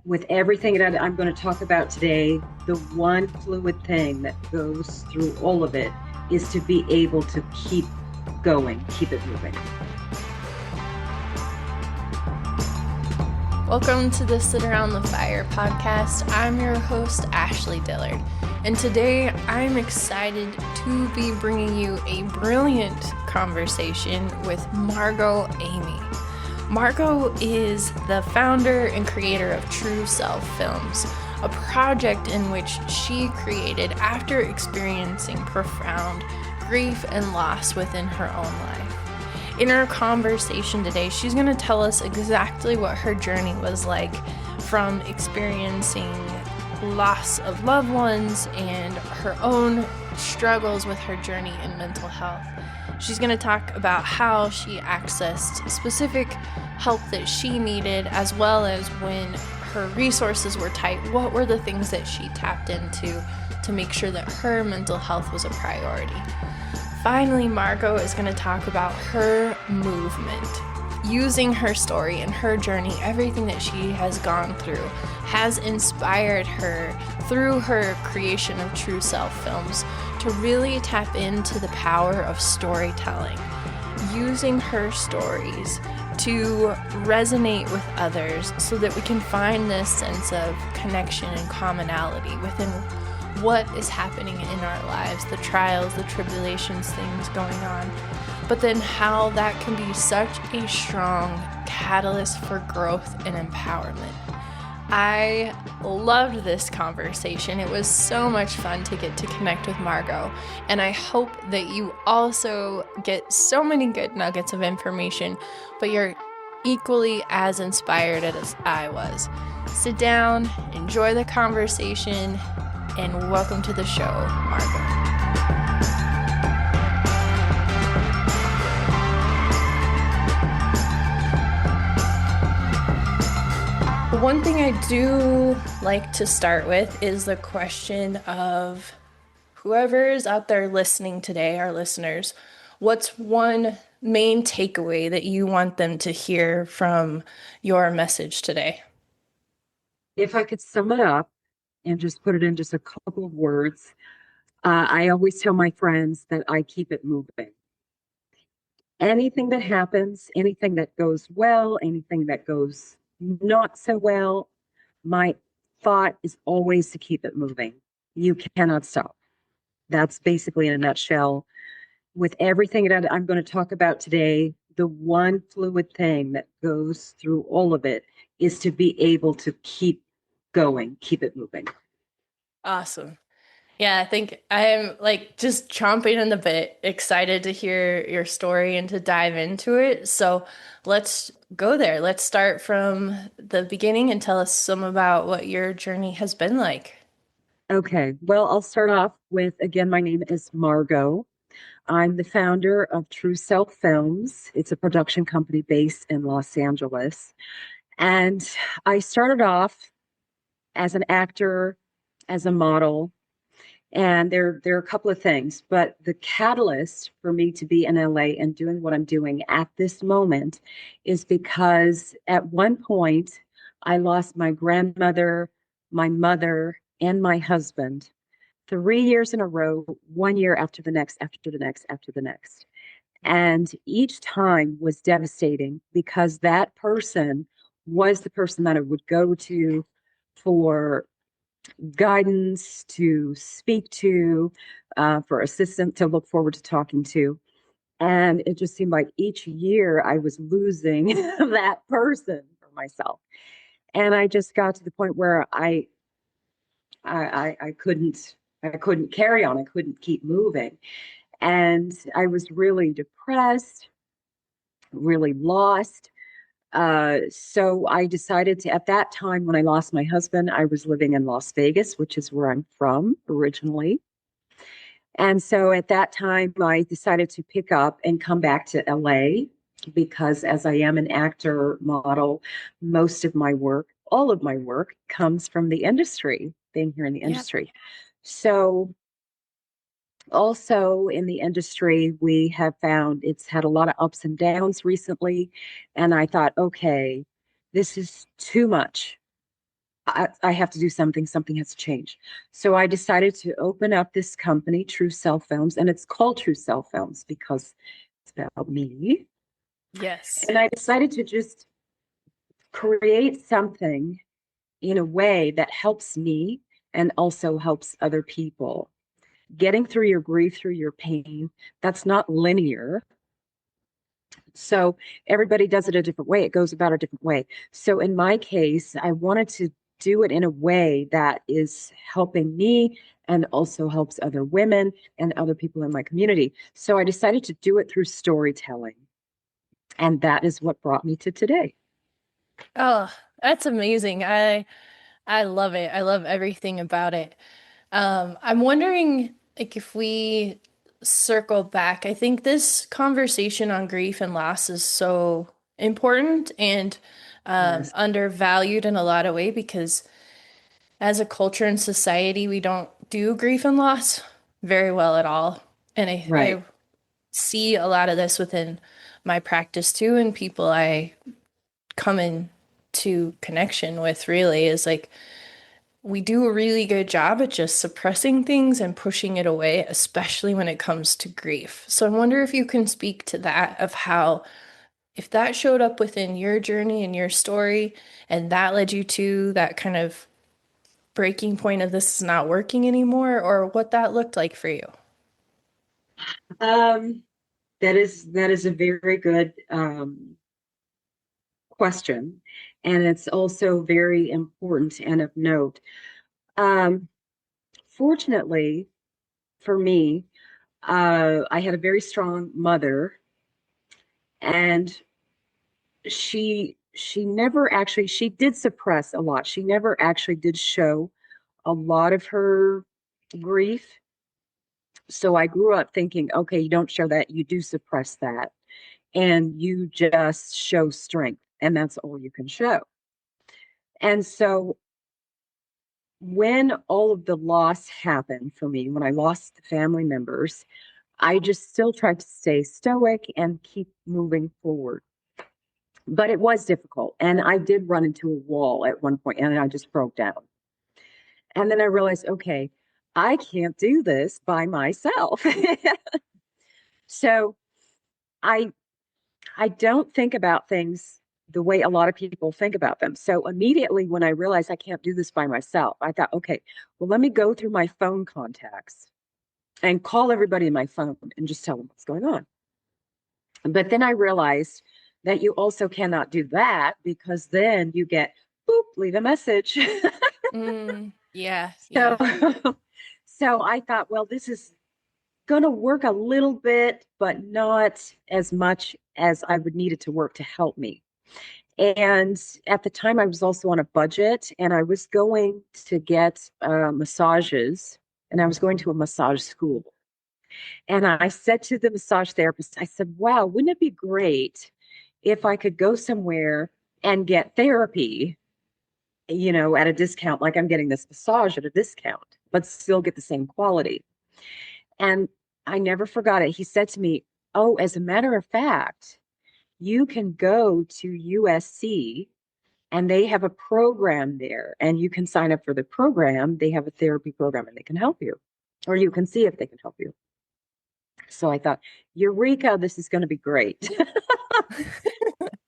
With everything that I'm going to talk about today, the one fluid thing that goes through all of it is to be able to keep going, keep it moving. Welcome to the Sit Around the Fire podcast. I'm your host, Ashley Dillard, and today I'm excited to be bringing you a brilliant conversation with Margot Amy. Margot is the founder and creator of True Self Films, a project in which she created after experiencing profound grief and loss within her own life. In our conversation today, she's going to tell us exactly what her journey was like from experiencing loss of loved ones and her own struggles with her journey in mental health. She's going to talk about how she accessed specific help that she needed, as well as when her resources were tight, what were the things that she tapped into to make sure that her mental health was a priority. Finally, Margot is going to talk about her movement. Using her story and her journey, everything that she has gone through has inspired her through her creation of True Self Films to really tap into the power of storytelling, using her stories to resonate with others so that we can find this sense of connection and commonality within what is happening in our lives, the trials, the tribulations, things going on, but then how that can be such a strong catalyst for growth and empowerment. I loved this conversation. It was so much fun to get to connect with Margot, and I hope that you also get so many good nuggets of information, but you're equally as inspired as I was. Sit down, enjoy the conversation, and welcome to the show, Margot. One thing I do like to start with is the question of whoever is out there listening today, our listeners, what's one main takeaway that you want them to hear from your message today? If I could sum it up and just put it in just a couple of words, I always tell my friends that I keep it moving. Anything that happens, anything that goes well, anything that goes not so well, my thought is always to keep it moving. You cannot stop. That's basically in a nutshell. With everything that I'm going to talk about today, the one fluid thing that goes through all of it is to be able to keep going, keep it moving. Awesome. Yeah, I think I'm like just chomping in the bit, excited to hear your story and to dive into it. So let's go there. Let's start from the beginning and tell us some about what your journey has been like. Okay, well, I'll start off with again, my name is Margot. I'm the founder of True Self Films. It's a production company based in Los Angeles. And I started off as an actor, as a model, and there are a couple of things, but the catalyst for me to be in LA and doing what I'm doing at this moment is because at one point I lost my grandmother, my mother, and my husband 3 years in a row, 1 year after the next, after the next, after the next. And each time was devastating because that person was the person that I would go to for guidance, to speak to, for assistance to look forward to talking to. And it just seemed like each year I was losing that person for myself. And I just got to the point where I couldn't carry on. I couldn't keep moving. And I was really depressed, really lost. So I decided to, at that time when I lost my husband, I was living in Las Vegas, which is where I'm from originally. And so at that time, I decided to pick up and come back to LA because as I am an actor model, most of my work, all of my work comes from the industry, being here in the Yeah. industry. So also in the industry, we have found it's had a lot of ups and downs recently. And I thought, okay, this is too much. I have to do something. Something has to change. So I decided to open up this company, True Self Films, and it's called True Self Films because it's about me. Yes. And I decided to just create something in a way that helps me and also helps other people. Getting through your grief, through your pain, that's not linear. So everybody does it a different way. It goes about a different way. So in my case, I wanted to do it in a way that is helping me and also helps other women and other people in my community. So I decided to do it through storytelling. And that is what brought me to today. Oh, that's amazing. I love it. I love everything about it. I'm wondering, like, if we circle back, I think this conversation on grief and loss is so important and Yes. undervalued in a lot of way because as a culture and society, we don't do grief and loss very well at all. And I Right. see a lot of this within my practice too, and people I come into connection with really is like we do a really good job at just suppressing things and pushing it away, especially when it comes to grief. So I wonder if you can speak to that of how, if that showed up within your journey and your story, and that led you to that kind of breaking point of this is not working anymore, or what that looked like for you. Um, that is a very good question. And it's also very important and of note. Um, Fortunately for me, I had a very strong mother, and she never actually she did suppress a lot. She never actually did show a lot of her grief. So I grew up thinking, okay, you don't show that, you do suppress that, and you just show strength, and that's all you can show. And so when all of the loss happened for me, when I lost family members, I just still tried to stay stoic and keep moving forward. But it was difficult. And I did run into a wall at one point and I just broke down. And then I realized, okay, I can't do this by myself. So I I don't think about things the way a lot of people think about them. So immediately when I realized I can't do this by myself, I thought, okay, well, let me go through my phone contacts and call everybody in my phone and just tell them what's going on. But then I realized that you also cannot do that because then you get, boop, leave a message. Yeah, So, yeah. so I thought, well, this is going to work a little bit, but not as much as I would need it to work to help me. And at the time, I was also on a budget and I was going to get massages and I was going to a massage school. And I said to the massage therapist, I said, wow, wouldn't it be great if I could go somewhere and get therapy, at a discount, like I'm getting this massage at a discount, but still get the same quality? And I never forgot it. He said to me, oh, as a matter of fact, you can go to USC and they have a program there and you can sign up for the program. They have a therapy program and they can help you, or you can see if they can help you. So I thought, Eureka, this is going to be great.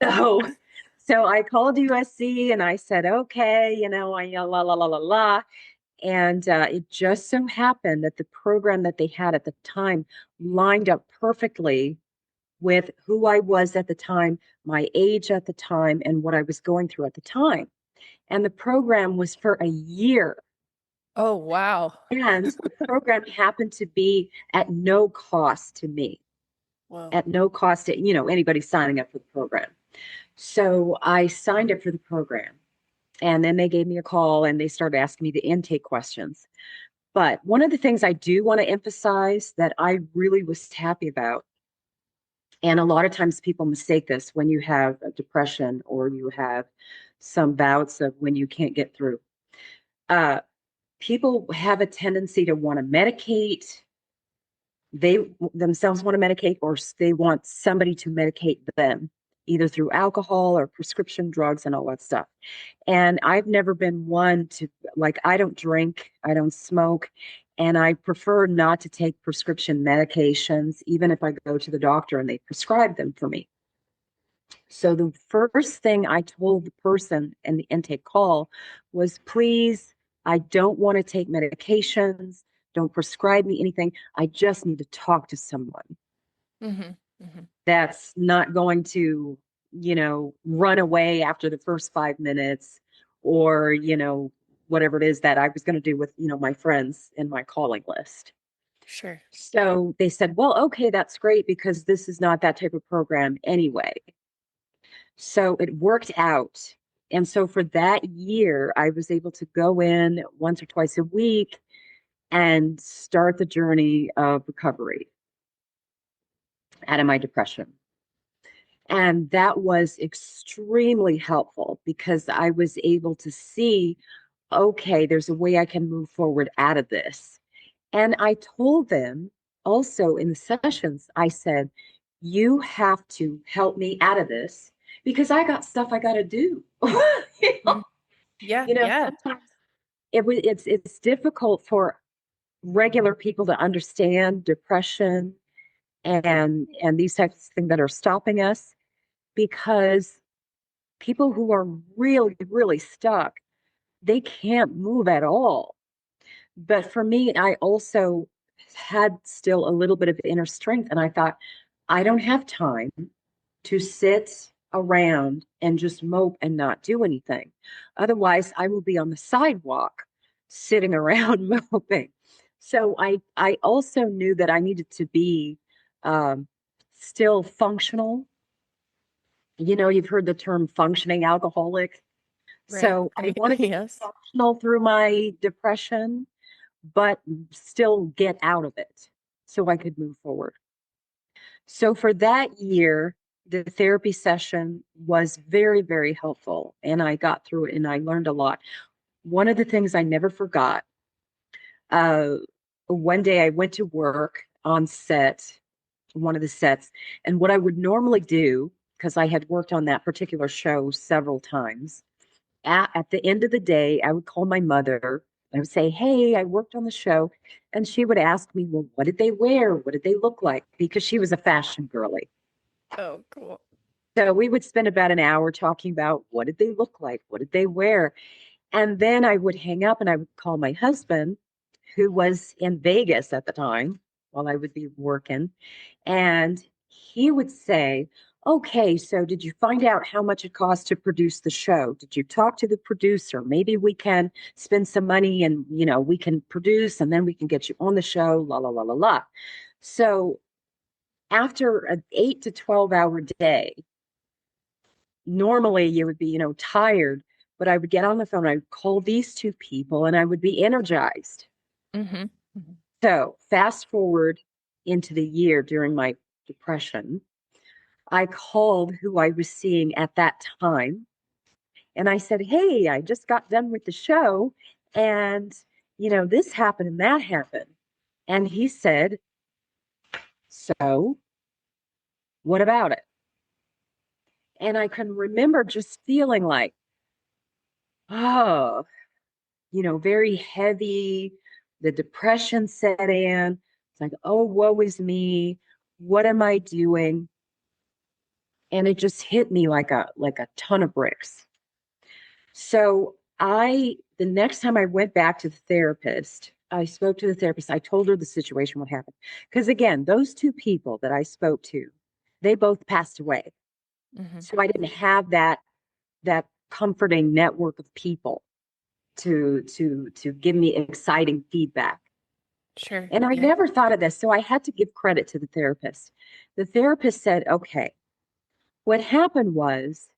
so, so I called USC and I said, okay, la, la, la, la, la. And it just so happened that the program that they had at the time lined up perfectly with who I was at the time, my age at the time, and what I was going through at the time. And the program was for a year. Oh, wow. And the program happened to be at no cost to me, Whoa. at no cost to, anybody signing up for the program. So I signed up for the program. And then they gave me a call and they started asking me the intake questions. But one of the things I do want to emphasize that I really was happy about, and a lot of times people mistake this when you have a depression or you have some bouts of when you can't get through. People have a tendency to want to medicate. They themselves want to medicate, or they want somebody to medicate them. either through alcohol or prescription drugs and all that stuff. And I've never been one to, like, I don't drink, I don't smoke, and I prefer not to take prescription medications, even if I go to the doctor and they prescribe them for me. So the first thing I told the person in the intake call was, please, I don't want to take medications. Don't prescribe me anything. I just need to talk to someone Mm-hmm. Mm-hmm. that's not going to, run away after the first 5 minutes or, whatever it is that I was going to do with, my friends in my calling list. Sure. So they said, well, okay, that's great because this is not that type of program anyway. So it worked out. And so for that year, I was able to go in once or twice a week and start the journey of recovery out of my depression. And that was extremely helpful because I was able to see, okay, there's a way I can move forward out of this. And I told them also in the sessions, I said, you have to help me out of this because I got stuff I got to do. you Mm. know, Yeah. Yeah. sometimes it's difficult for regular people to understand depression and these types of things that are stopping us because people who are really, really stuck, they can't move at all. But for me, I also had still a little bit of inner strength. And I thought, I don't have time to sit around and just mope and not do anything. Otherwise, I will be on the sidewalk sitting around moping. So I also knew that I needed to be um, still functional. You've heard the term functioning alcoholic. Right. So I Right. wanted to be Yes. functional through my depression, but still get out of it so I could move forward. So for that year, the therapy session was very, very helpful. And I got through it and I learned a lot. One of the things I never forgot, uh, one day I went to work on set, one of the sets, and what I would normally do, because I had worked on that particular show several times, at the end of the day, I would call my mother. I would say, hey, I worked on the show. And she would ask me, well, what did they wear? What did they look like? Because she was a fashion girly. Oh, cool. So we would spend about an hour talking about what did they look like? What did they wear? And then I would hang up and I would call my husband, who was in Vegas at the time while I would be working. And he would say, okay, so did you find out how much it costs to produce the show? Did you talk to the producer? Maybe we can spend some money and, we can produce and then we can get you on the show, la, la, la, la, la. So after an 8 to 12 hour day, normally you would be, tired, but I would get on the phone, I would call these two people and I would be energized. Mm-hmm. Mm-hmm. So fast forward into the year during my depression, I called who I was seeing at that time and I said, hey, I just got done with the show and, this happened and that happened. And he said, so what about it? And I can remember just feeling like, oh, very heavy. The depression set in. It's like, oh, woe is me. What am I doing? And it just hit me like a ton of bricks. So the next time I went back to the therapist, I spoke to the therapist. I told her the situation, what happened. Because again, those two people that I spoke to, they both passed away. Mm-hmm. So I didn't have that comforting network of people to give me exciting feedback. Sure. And I Yeah. never thought of this, so I had to give credit to the therapist. The therapist said, okay, what happened was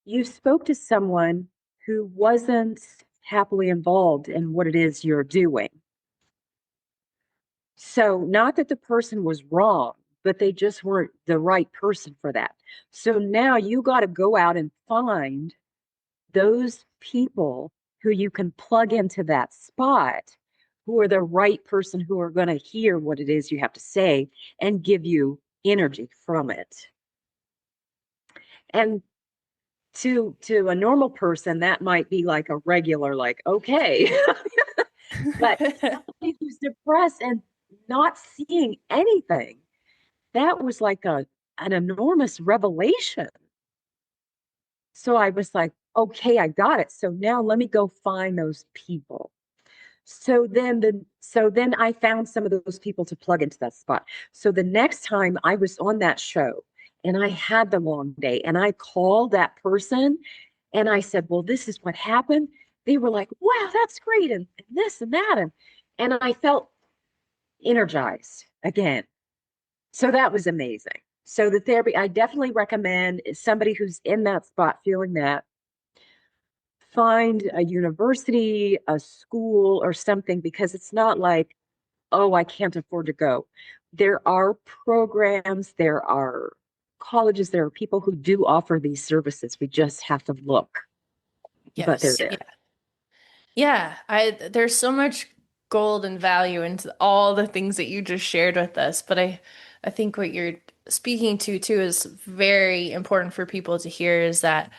you spoke to someone who wasn't happily involved in what it is you're doing. So, not that the person was wrong, but they just weren't the right person for that. So now you got to go out and find those people who you can plug into that spot, who are the right person, who are going to hear what it is you have to say and give you energy from it. And to a normal person, that might be like a regular, like, okay. But somebody who's depressed and not seeing anything, that was like an enormous revelation. So I was like, okay, I got it. So now let me go find those people. So then I found some of those people to plug into that spot. So the next time I was on that show and I had the long day and I called that person and I said, well, this is what happened. They were like, wow, that's great. And this and that. And I felt energized again. So that was amazing. So the therapy, I definitely recommend somebody who's in that spot feeling that, find a university, a school, or something, because it's not like, oh, I can't afford to go. There are programs, there are colleges, there are people who do offer these services. We just have to look, but they're Yes. there. Yeah, I there's so much gold and value into all the things that you just shared with us, but I think what you're speaking to too is very important for people to hear is that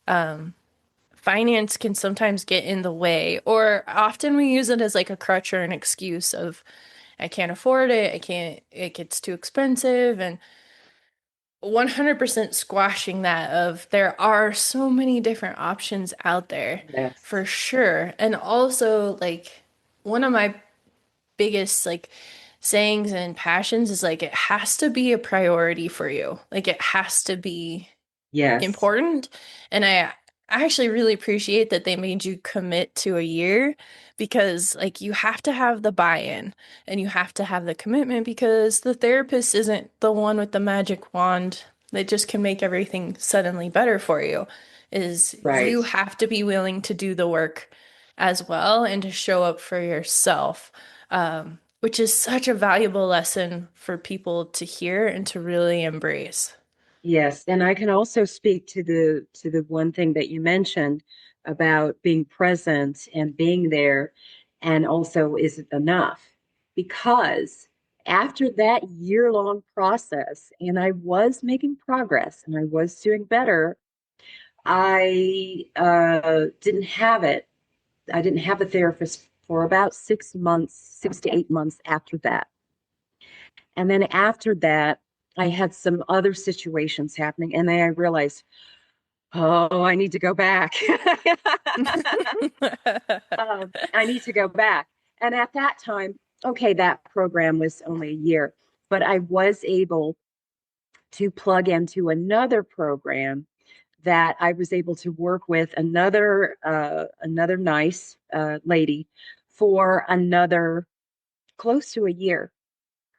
um finance can sometimes get in the way, or often we use it as like a crutch or an excuse of I can't afford it, I can't, it gets too expensive, and 100% squashing that of there are so many different options out there Yes. for sure. And also like one of my biggest like sayings and passions is like it has to be a priority for you. Like it has to be Yes. important. And I actually really appreciate that they made you commit to a year because like you have to have the buy-in and you have to have the commitment because the therapist isn't the one with the magic wand that just can make everything suddenly better for you. Is Right. you have to be willing to do the work as well and to show up for yourself. Which is such a valuable lesson for people to hear and to really embrace. Yes, and I can also speak to the one thing that you mentioned about being present and being there, and also is it enough? Because after that year-long process, and I was making progress and I was doing better, I didn't have it. I didn't have a therapist for about 6 months, 6 to 8 months after that. And then after that, I had some other situations happening, and then I realized, oh, I need to go back. I need to go back. And at that time, okay, that program was only a year, but I was able to plug into another program that I was able to work with another nice lady for another close to a year.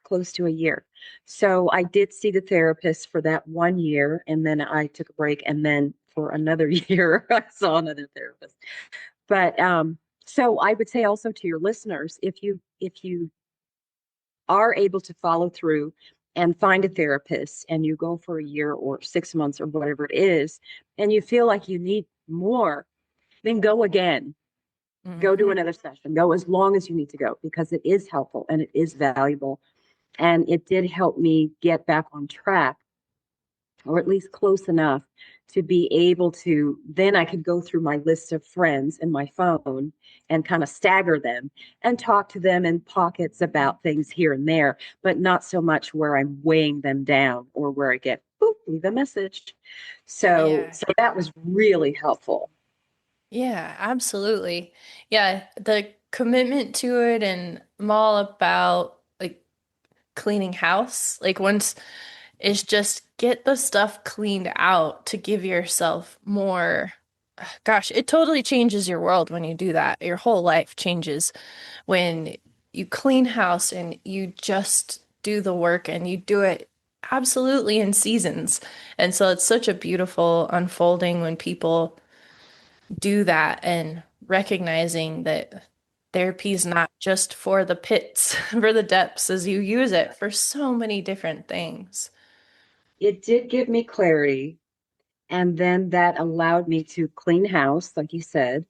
Close to a year. So I did see the therapist for that 1 year, and then I took a break, and then for another year I saw another therapist. But so I would say also to your listeners, if you are able to follow through and find a therapist and you go for a year or 6 months or whatever it is, and you feel like you need more, then go again. Go to Mhm. another session. Go as long as you need to go, because it is helpful and it is valuable. And it did help me get back on track, or at least close enough to be able to, then I could go through my list of friends in my phone and kind of stagger them and talk to them in pockets about things here and there, but not so much where I'm weighing them down or where I get, boop, leave a message. So, Yeah. so that was really helpful. Yeah, absolutely. Yeah, the commitment to it, and I'm all about like cleaning house. Like once is just get the stuff cleaned out to give yourself more. Gosh, it totally changes your world when you do that. Your whole life changes when you clean house and you just do the work and you do it absolutely in seasons. And so it's such a beautiful unfolding when people do that and recognizing that therapy is not just for the pits, for the depths, as you use it for so many different things. It did give me clarity. And then that allowed me to clean house, like you said,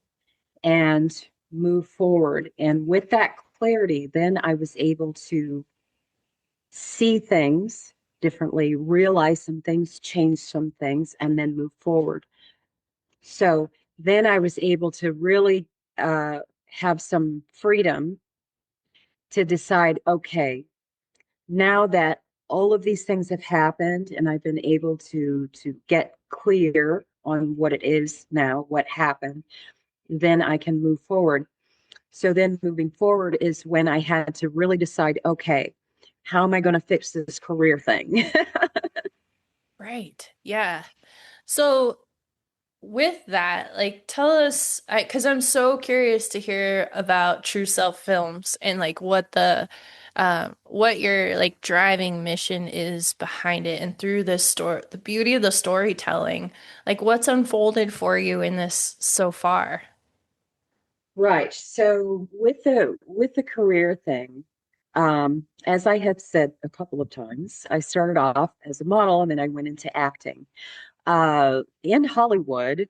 and move forward. And with that clarity, then I was able to see things differently, realize some things, change some things, and then move forward. So then I was able to really have some freedom to decide, okay, now that all of these things have happened and I've been able to get clear on what it is now, what happened, then I can move forward. So then moving forward is when I had to really decide, okay, how am I going to fix this career thing? Right. Yeah. So with that, like tell us, because I'm so curious to hear about True Self Films and like what your like driving mission is behind it and through this story, the beauty of the storytelling, like what's unfolded for you in this so far. Right. So with the career thing, as I have said a couple of times, I started off as a model and then I went into acting. In Hollywood,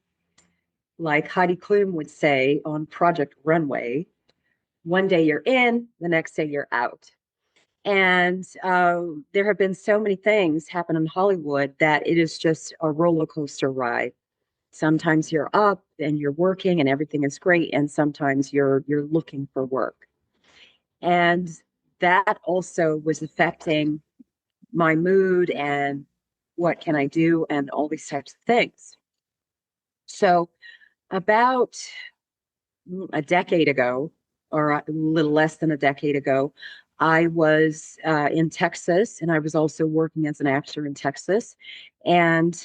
like Heidi Klum would say on Project Runway, one day you're in, the next day you're out. And there have been so many things happen in Hollywood that it is just a roller coaster ride. Sometimes you're up and you're working and everything is great, and sometimes you're looking for work. And that also was affecting my mood and what can I do and all these types of things. So about a decade ago, or a little less than a decade ago, I was in Texas, and I was also working as an actor in Texas. And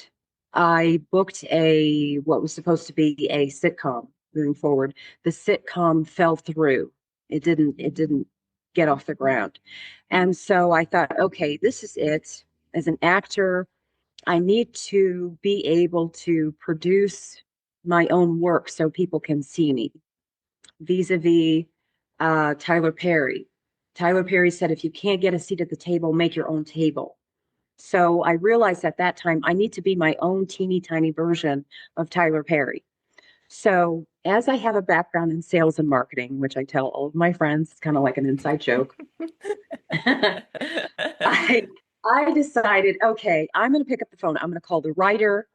I booked a what was supposed to be a sitcom moving forward. The sitcom fell through. It didn't get off the ground. And so I thought, okay, this is it. As an actor, I need to be able to produce my own work so people can see me vis-a-vis Tyler Perry. Tyler Perry said, if you can't get a seat at the table, make your own table. So I realized at that time I need to be my own teeny tiny version of Tyler Perry. So as I have a background in sales and marketing, which I tell all of my friends, it's kind of like an inside joke. I I decided, okay, I'm going to pick up the phone. I'm going to call the writer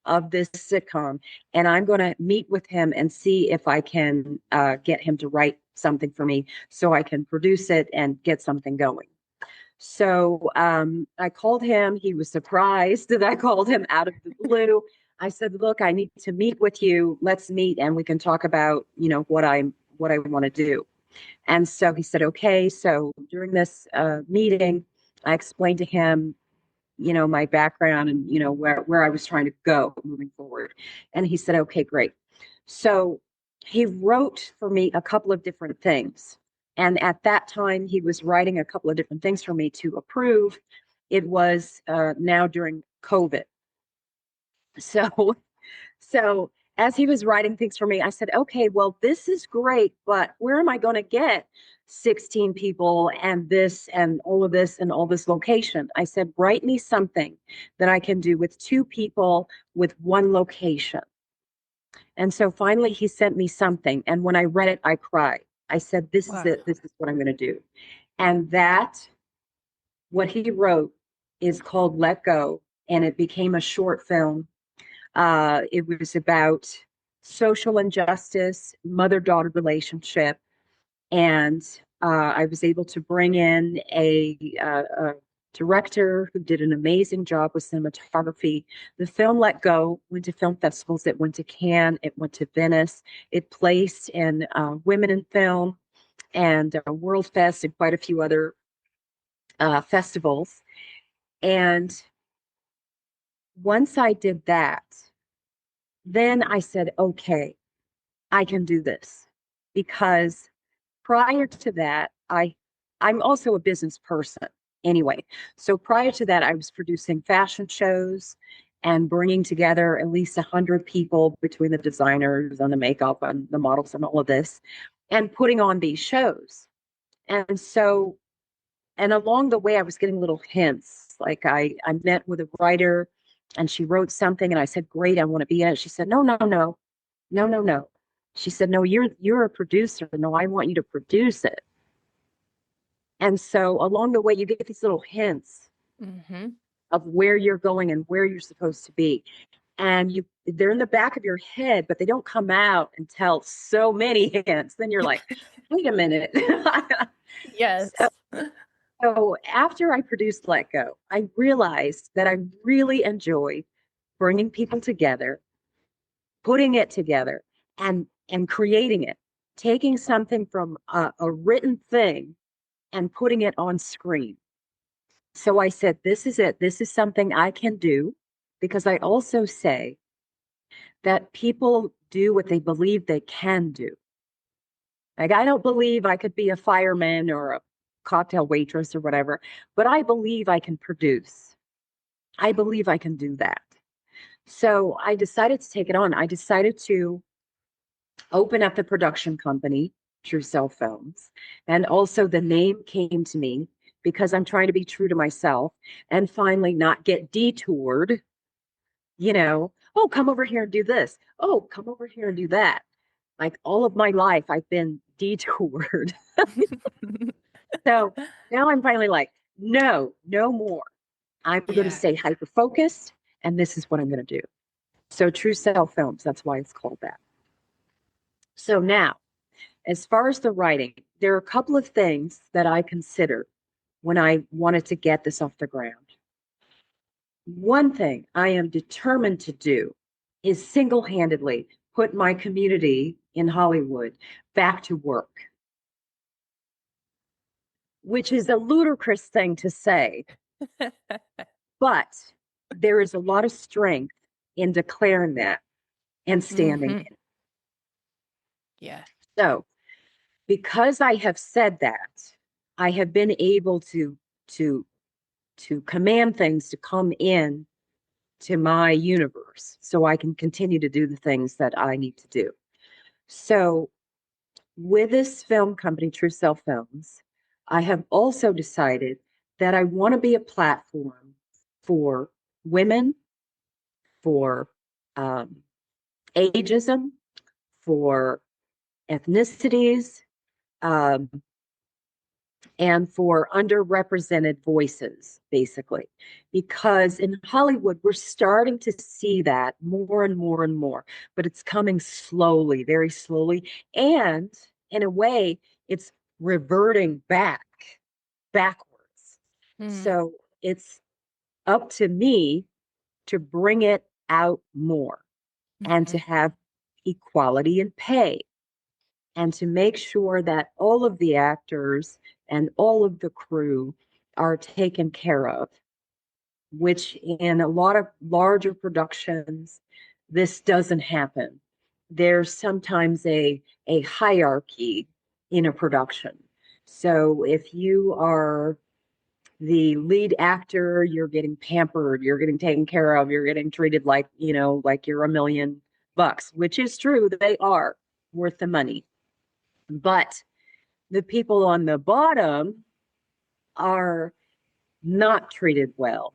of this sitcom, and I'm going to meet with him and see if I can get him to write something for me so I can produce it and get something going. So I called him. He was surprised that I called him out of the blue. I said, "Look, I need to meet with you. Let's meet, and we can talk about, what I want to do." And so he said, "Okay." So during this meeting, I explained to him my background and, where I was trying to go moving forward. And he said, okay, great. So he wrote for me a couple of different things. And at that time, he was writing a couple of different things for me to approve. It was now during COVID. So so as he was writing things for me, I said, okay, well, this is great, but where am I going to get 16 people and this and all of this and all this location? I said, write me something that I can do with two people with one location. And so finally he sent me something. And when I read it, I cried. I said, this is Wow. it. This is what I'm going to do. And what he wrote is called Let Go. And it became a short film. It was about social injustice, mother-daughter relationship, and I was able to bring in a director who did an amazing job with cinematography. The film Let Go went to film festivals. It went to Cannes. It went to Venice. It placed in Women in Film and World Fest and quite a few other festivals. And once I did that, then I said, okay, I can do this. Because prior to that, I'm also a business person anyway. So prior to that, I was producing fashion shows and bringing together at least 100 people between the designers and the makeup and the models and all of this, and putting on these shows. And so, and along the way, I was getting little hints. Like I met with a writer and she wrote something and I said, great, I want to be in it. She said, no, no, no, no, no, no. She said, no, you're a producer. No, I want you to produce it. And so along the way, you get these little hints. Mm-hmm. of where you're going and where you're supposed to be. And they're in the back of your head, but they don't come out until so many hints. Then you're like, wait a minute. so, Yes. so after I produced Let Go, I realized that I really enjoy bringing people together, putting it together, and creating it, taking something from a written thing and putting it on screen. So I said, this is it. This is something I can do, because I also say that people do what they believe they can do. Like, I don't believe I could be a fireman or a cocktail waitress or whatever, but I believe I can produce. I believe I can do that. So I decided to take it on. I decided to open up the production company, True Self Films. And also the name came to me because I'm trying to be true to myself and finally not get detoured, oh, come over here and do this. Oh, come over here and do that. Like, all of my life, I've been detoured. So now I'm finally like, no, no more. I'm going to Yeah. stay hyper focused, and this is what I'm going to do. So True Self Films, that's why it's called that. So now, as far as the writing, there are a couple of things that I considered when I wanted to get this off the ground. One thing I am determined to do is single handedly put my community in Hollywood back to work, which is a ludicrous thing to say, but there is a lot of strength in declaring that and standing Mm-hmm. in it. Yeah. So, because I have said that, I have been able to to command things to come in to my universe so I can continue to do the things that I need to do. So, with this film company, True Self Films, I have also decided that I want to be a platform for women, for um, ageism, for ethnicities, um, and for underrepresented voices, basically. Because in Hollywood, we're starting to see that more and more and more, but it's coming slowly, very slowly. And in a way, it's reverting backwards. Mm-hmm. So it's up to me to bring it out more and to have equality in pay and to make sure that all of the actors and all of the crew are taken care of, which in a lot of larger productions, this doesn't happen. There's sometimes a hierarchy in a production. So if you are the lead actor, you're getting pampered, you're getting taken care of, you're getting treated like, like you're $1 million, which is true. They are worth the money. But the people on the bottom are not treated well.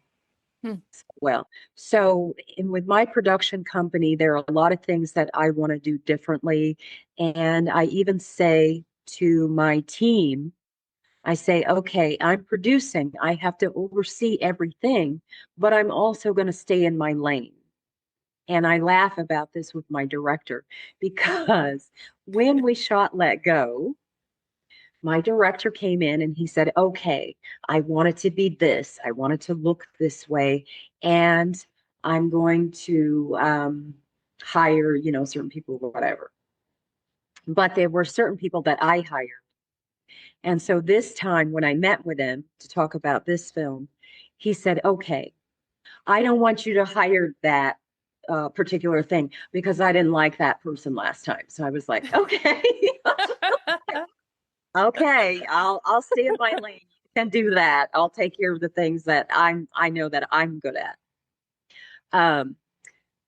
Mm-hmm. Well, so with my production company, there are a lot of things that I want to do differently. And I even say to my team, I say, okay, I'm producing, I have to oversee everything, but I'm also going to stay in my lane. And I laugh about this with my director because when we shot Let Go, my director came in and he said, okay, I want it to be this. I want it to look this way. And I'm going to hire, certain people or whatever. But there were certain people that I hired. And so this time when I met with him to talk about this film, he said, okay, I don't want you to hire that particular thing because I didn't like that person last time. So I was like, okay. Okay, I'll stay in my lane. You can do that. I'll take care of the things that I know that I'm good at. Um,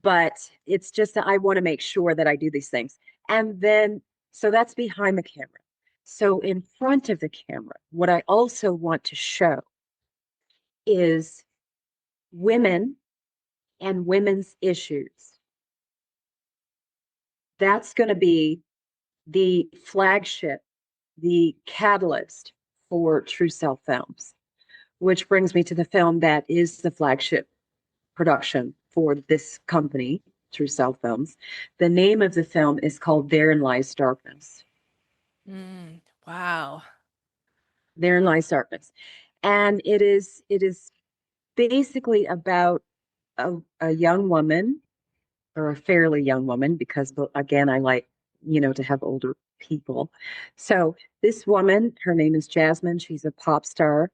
but it's just that I want to make sure that I do these things. And then so that's behind the camera. So in front of the camera, what I also want to show is women and women's issues. That's going to be the flagship, the catalyst for True Self Films. which brings me to the film that is the flagship production for this company, True Self Films. The name of the film is called Therein Lies Darkness. Wow. Therein Lies Darkness. And it is basically about a young woman, or a fairly young woman, because again, I like, to have older people. So this woman, her name is Jasmine. She's a pop star,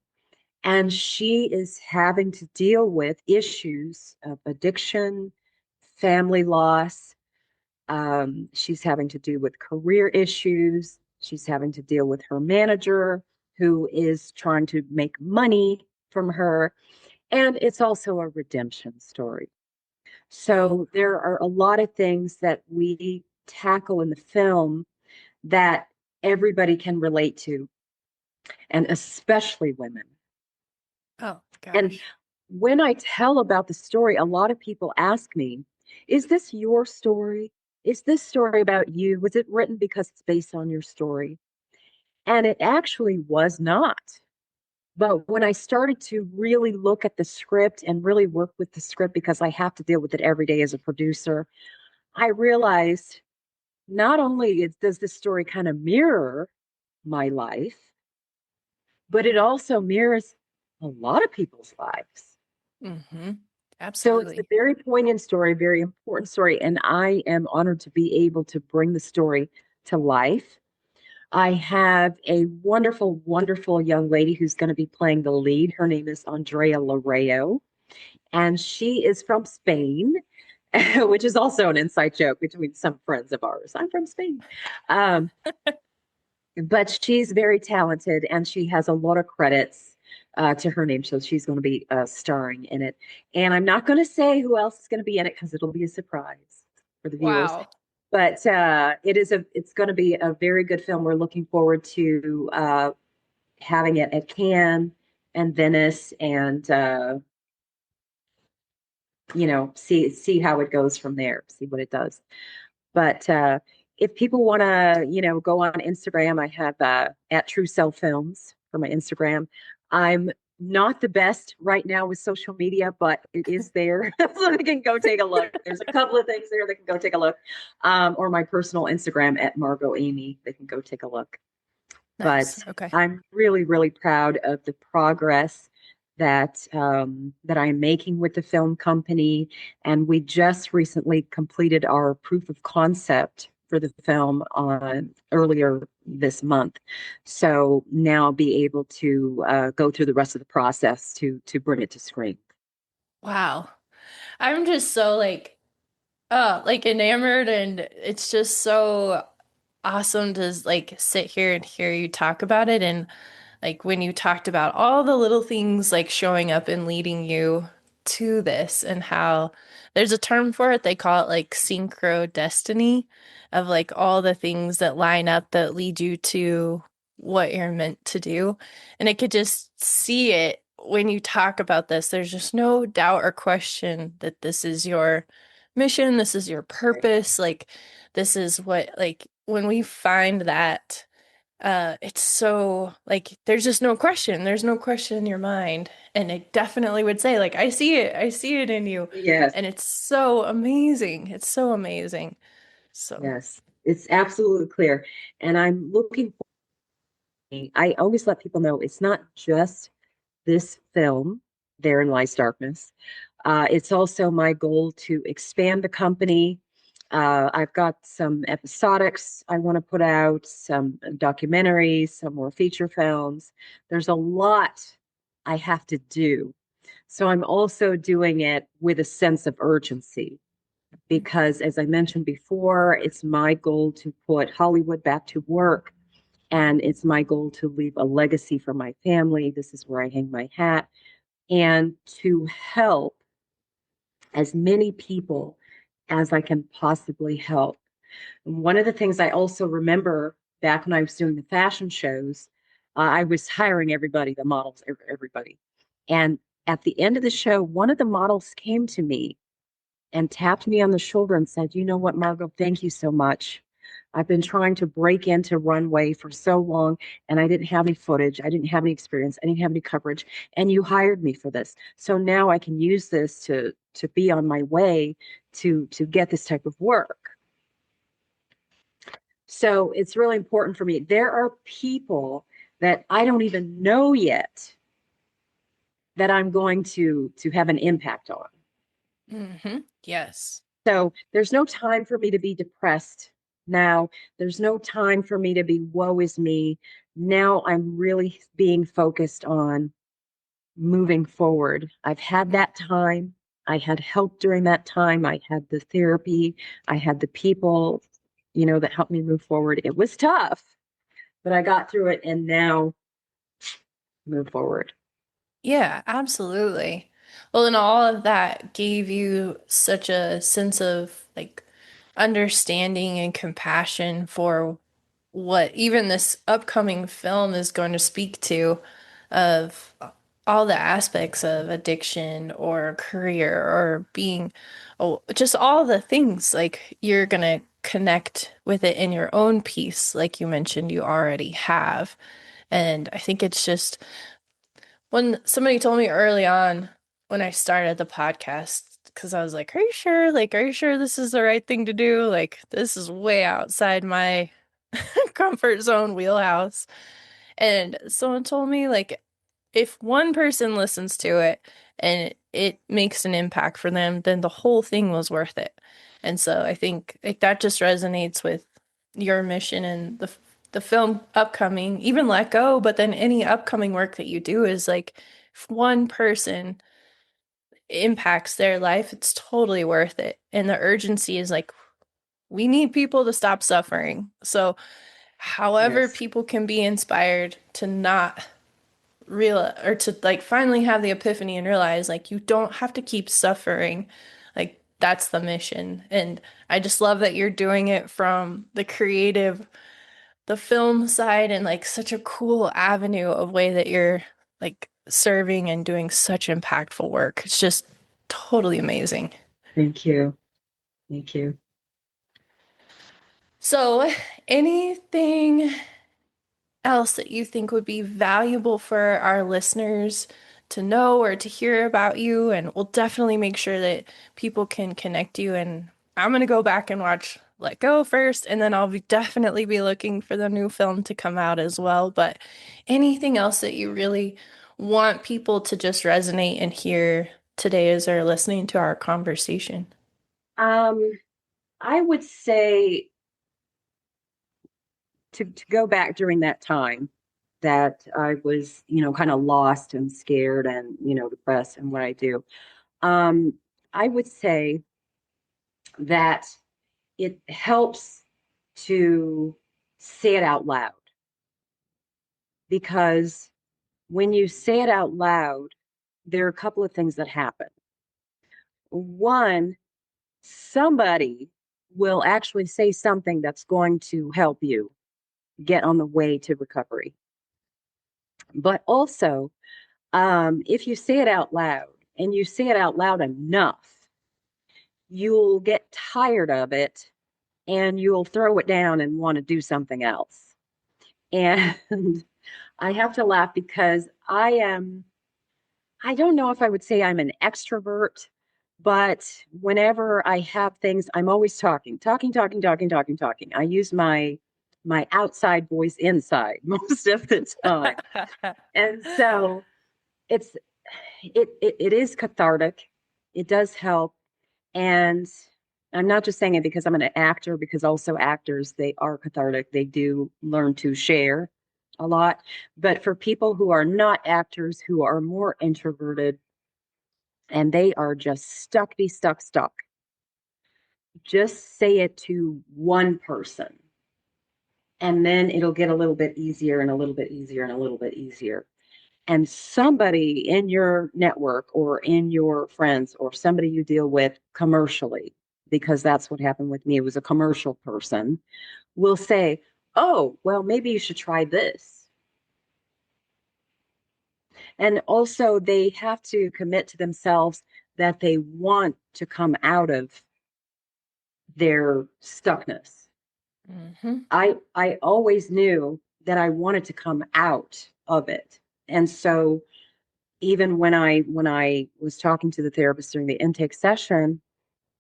and she is having to deal with issues of addiction, family loss. She's having to deal with career issues. She's having to deal with her manager, who is trying to make money from her. And it's also a redemption story. Oh, So there are a lot of things that we tackle in the film that everybody can relate to, and especially women. oh And gosh. when I tell about the story, a lot of people ask me, is this your story? Is this story about you? Was it written because it's based on your story? And it actually was not. But when I started to really look at the script and really work with the script, because I have to deal with it every day as a producer, I realized not only does this story kind of mirror my life, but it also mirrors a lot of people's lives. Mm-hmm. So it's a Absolutely. very poignant story, very important story, and I am honored to be able to bring the story to life. I have a wonderful, wonderful young lady who's going to be playing the lead. Her name is Andrea Lareo, and she is from Spain, which is also an inside joke between some friends of ours. I'm from Spain. Um, but she's very talented, and she has a lot of credits to her name, so she's going to be starring in it. And I'm not going to say who else is going to be in it because it'll be a surprise for the viewers. Wow. But it's going to be a very good film. We're looking forward to having it at Cannes and Venice, and see how it goes from there, see what it does. But if people want to, go on Instagram, I have at True Self Films for my Instagram. I'm not the best right now with social media, but it is there. So they can go take a look. There's a couple of things there they can go take a look. Or my personal Instagram at Margot Amy. They can go take a look. Nice. But Okay. I'm really, really proud of the progress that I'm making with the film company. And we just recently completed our proof of concept for the film earlier this month. So now I'll be able to go through the rest of the process to bring it to screen. Wow. I'm just so like enamored, and it's just so awesome to like sit here and hear you talk about it. And like when you talked about all the little things like showing up and leading you to this, and how there's a term for it, they call it like synchro destiny, of like all the things that line up that lead you to what you're meant to do. And I could just see it when you talk about this. There's just no doubt or question that this is your mission, this is your purpose. Like this is what, like when we find that, it's so like there's just no question. There's no question in your mind. And I definitely would say, like, I see it. I see it in you. Yes, And it's so amazing. It's so amazing. So, yes, it's absolutely clear. And I'm looking I always let people know it's not just this film, Therein Lies Darkness. It's also my goal to expand the company. I've got some episodics I want to put out, some documentaries, some more feature films. There's a lot I have to do. So I'm also doing it with a sense of urgency because, as I mentioned before, it's my goal to put Hollywood back to work, and it's my goal to leave a legacy for my family. This is where I hang my hat, and to help as many people as I can possibly help. And one of the things I also remember back when I was doing the fashion shows, I was hiring everybody, the models, everybody. And at the end of the show, one of the models came to me and tapped me on the shoulder and said, "You know what, Margot, thank you so much I've been trying to break into runway for so long, and I didn't have any footage. I didn't have any experience. I didn't have any coverage. And you hired me for this. So now I can use this to be on my way to get this type of work. So it's really important for me. There are people that I don't even know yet that I'm going to have an impact on. Yes. So there's no time for me to be depressed now. There's no time for me to be woe is me. Now I'm really being focused on moving forward. I've had that time. I had help during that time. I had the therapy. I had the people, that helped me move forward. It was tough, but I got through it and now move forward. Yeah, absolutely. Well, and all of that gave you such a sense of like understanding and compassion for what even this upcoming film is going to speak to, of all the aspects of addiction or career or being, oh, just all the things. Like you're going to connect with it in your own piece, like you mentioned you already have. And I think it's just, when somebody told me early on when I started the podcast, because I was like, are you sure? Like, are you sure this is the right thing to do? Like, this is way outside my comfort zone wheelhouse. And someone told me, like, if one person listens to it and it makes an impact for them, then the whole thing was worth it. And so I think like that just resonates with your mission and the film upcoming, even Let Go, but then any upcoming work that you do is like if one person impacts their life, it's totally worth it. And the urgency is like we need people to stop suffering. So however Yes. people can be inspired to not real or to like finally have the epiphany and realize like you don't have to keep suffering, like that's the mission. And I just love that you're doing it from the film side and like such a cool avenue of way that you're like serving and doing such impactful work. It's just totally amazing. Thank you. Thank you. So anything else that you think would be valuable for our listeners to know or to hear about you? And we'll definitely make sure that people can connect you. And I'm going to go back and watch Let Go first, and then definitely be looking for the new film to come out as well. But anything else that you really want people to just resonate and hear today as they're listening to our conversation? Um, I would say to go back during that time that I was, kind of lost and scared and, depressed and what I do. Um, I would say that it helps to say it out loud because when you say it out loud, there are a couple of things that happen. One, somebody will actually say something that's going to help you get on the way to recovery. But also, if you say it out loud and you say it out loud enough, you'll get tired of it and you'll throw it down and want to do something else. And I have to laugh because I don't know if I would say I'm an extrovert, but whenever I have things, I'm always talking, talking, talking, talking, talking, talking. I use my outside voice inside most of the time. And so it's it is cathartic. It does help. And I'm not just saying it because I'm an actor, because also actors, they are cathartic. They do learn to share a lot. But for people who are not actors, who are more introverted, and they are just stuck, be stuck, stuck, just say it to one person. And then it'll get a little bit easier and a little bit easier and a little bit easier. And somebody in your network or in your friends or somebody you deal with commercially, because that's what happened with me, it was a commercial person, will say, oh, well, maybe you should try this. And also, they have to commit to themselves that they want to come out of their stuckness. Mm-hmm. I always knew that I wanted to come out of it. And so even when I was talking to the therapist during the intake session,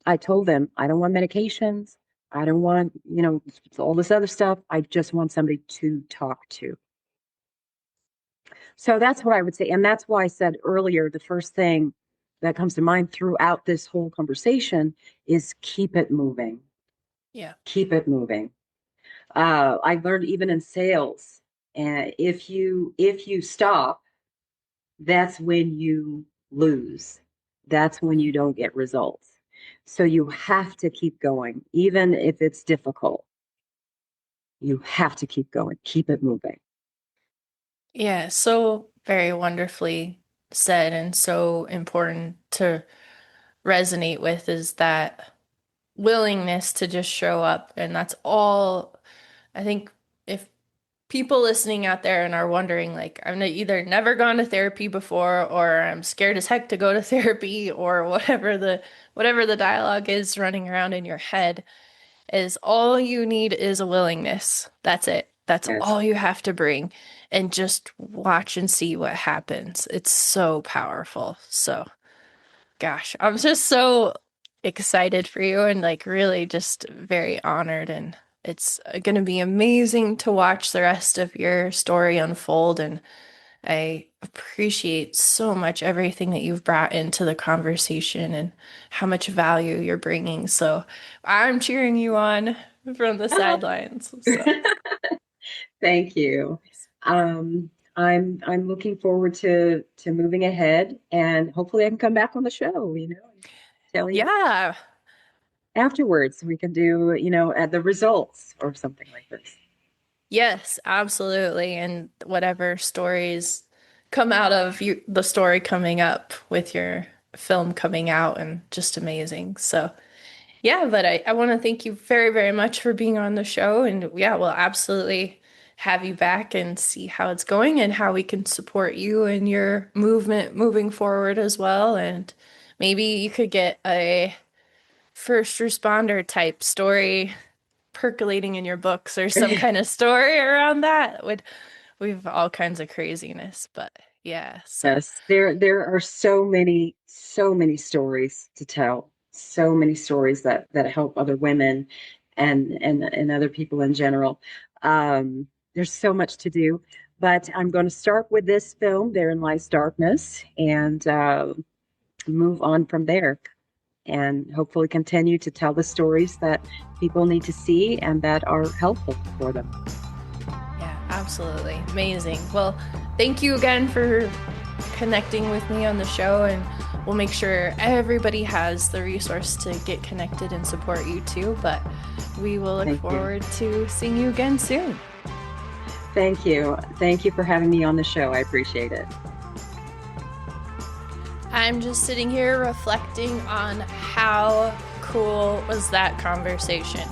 I told them I don't want medications. I don't want, all this other stuff. I just want somebody to talk to. So that's what I would say. And that's why I said earlier, the first thing that comes to mind throughout this whole conversation is keep it moving. Yeah. Keep it moving. I learned even in sales, and if you stop, that's when you lose. That's when you don't get results. So you have to keep going, even if it's difficult. You have to keep going, keep it moving. Yeah, so very wonderfully said and so important to resonate with is that willingness to just show up. And that's all I think if people listening out there and are wondering, like, I've either never gone to therapy before or I'm scared as heck to go to therapy or whatever the dialogue is running around in your head, is all you need is a willingness. That's it. That's Yes. all you have to bring and just watch and see what happens. It's so powerful. So, gosh, I'm just so excited for you and like really just very honored. And it's going to be amazing to watch the rest of your story unfold. And I appreciate so much everything that you've brought into the conversation and how much value you're bringing. So I'm cheering you on from the sidelines. So Thank you. I'm looking forward to moving ahead, and hopefully I can come back on the show, and tell you yeah, afterwards. We can do, the results or something like this. yes, absolutely. And whatever stories come out of you, the story coming up with your film coming out and just amazing. So yeah, but I want to thank you very, very much for being on the show. And yeah, we'll absolutely have you back and see how it's going and how we can support you and your movement moving forward as well. And maybe you could get a first responder type story percolating in your books or some kind of story around that. We've all kinds of craziness, but yeah, so Yes, there are so many stories to tell. So many stories that help other women and other people in general. There's so much to do, but I'm going to start with this film, Therein Lies Darkness, and move on from there, and hopefully continue to tell the stories that people need to see and that are helpful for them. yeah, absolutely. Amazing. Well, thank you again for connecting with me on the show, and we'll make sure everybody has the resource to get connected and support you too. But we will look Thank you. forward to seeing you again soon. Thank you. Thank you for having me on the show. I appreciate it. I'm just sitting here reflecting on how cool was that conversation.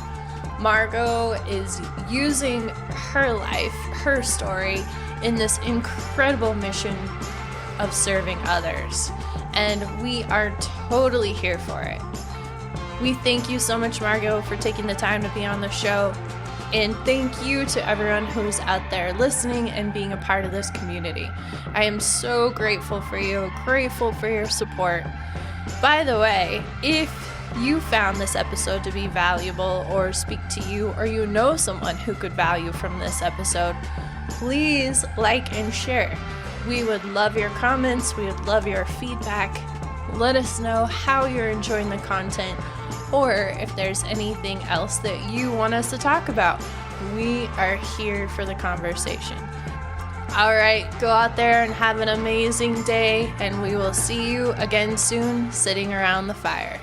Margot is using her life, her story, in this incredible mission of serving others. And we are totally here for it. We thank you so much, Margot, for taking the time to be on the show. And thank you to everyone who's out there listening and being a part of this community. I am so grateful for you, grateful for your support. By the way, if you found this episode to be valuable or speak to you, or you know someone who could value from this episode, please like and share. We would love your comments. We would love your feedback. Let us know how you're enjoying the content, or if there's anything else that you want us to talk about. We are here for the conversation. All right, go out there and have an amazing day, and we will see you again soon sitting around the fire.